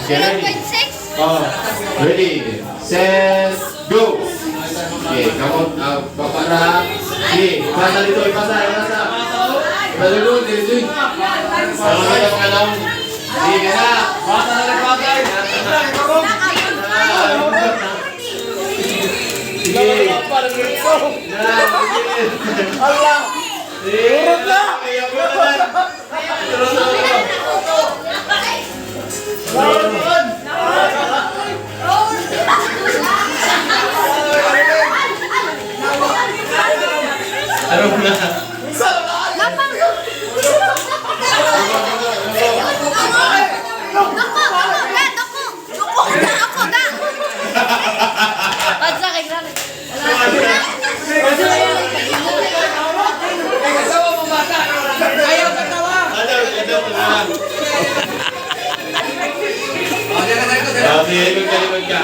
0.6. Oh, ready, set, go. Okay, kamu bapak Ra. Okay, ipasa dito, ipasa. Ipasa dulu, dito. Kalau kita mengalam, sige na. Bata na rin, bata. Sige. Allah. Urut na. Ano na? Likod ka.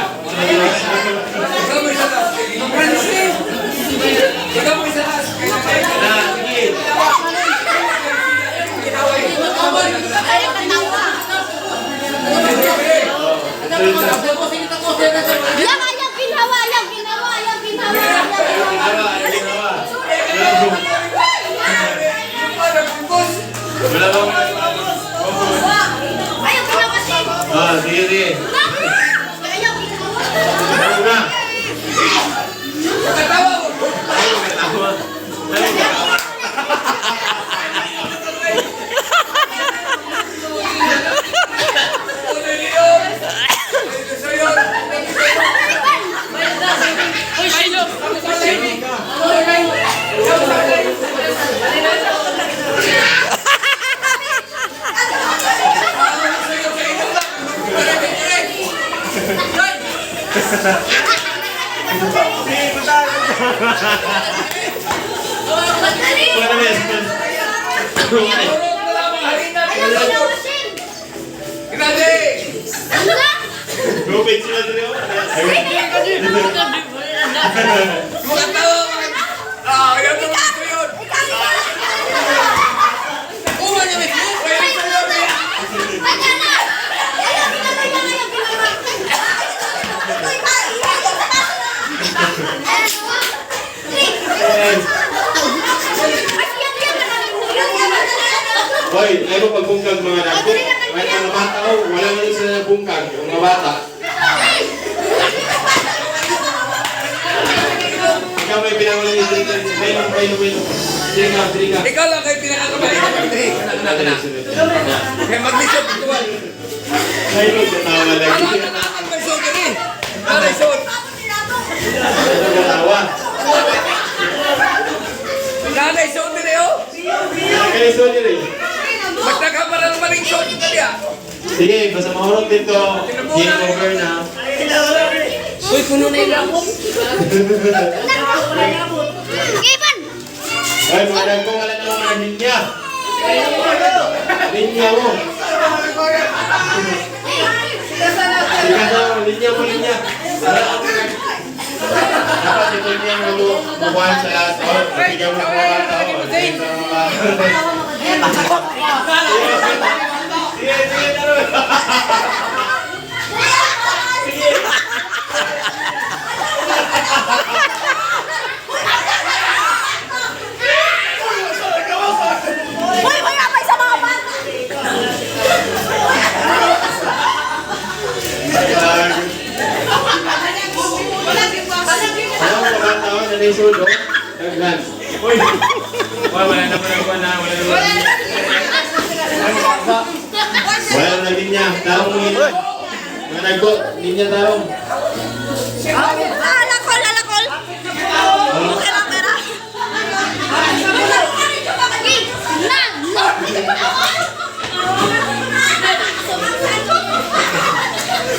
Sige. Sige. Gopit sila dito. Hoy, ay mo pagbungkag mga dagko. May mga bata wala na sa bungkag, mga bata. Ikaw may pinangulang dito. May. Sige ka. Ikaw lang kayo pinakakamay. Kaya mag-lisod ito ba? Ay, tawa lagi. Anak may suot yan eh. May suot. Tawa. Nanay suot din eh oh. Kaya so niyo rin. Magtaka pa ng maling suot ito niya. Sige, basta mahurot dito. Game over na. Uy, puno na yung lapot. Iban! Ay, mga dagko wala na mga linya. Linya mo. Linya mo. Dapat ito niya ang mabubuhan sa lahat. Bigyan mo ng mga tao. Sige. Sudo, taglan. Uy. Wala na linya, tarong mo linya. Mga nagbo, linya tarong. Lakol. Okay lang, pera.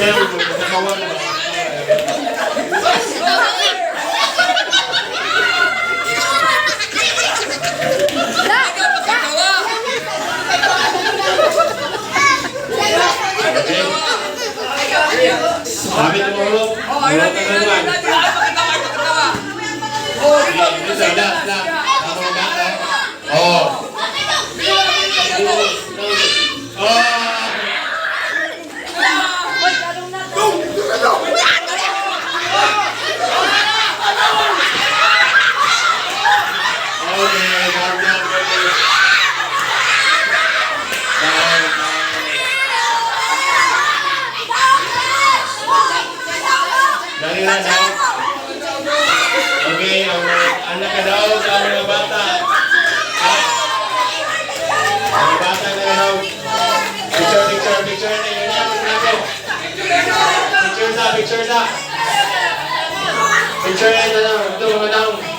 Kaya mo, nakawan mo. Sabi ng ulo, ulo ka naman. na daw. Okay, ang anak ka daw sa mga bata. Mga bata na daw. Picture na yun yan. Picture sa. Picture na ito daw. Ito mga daw.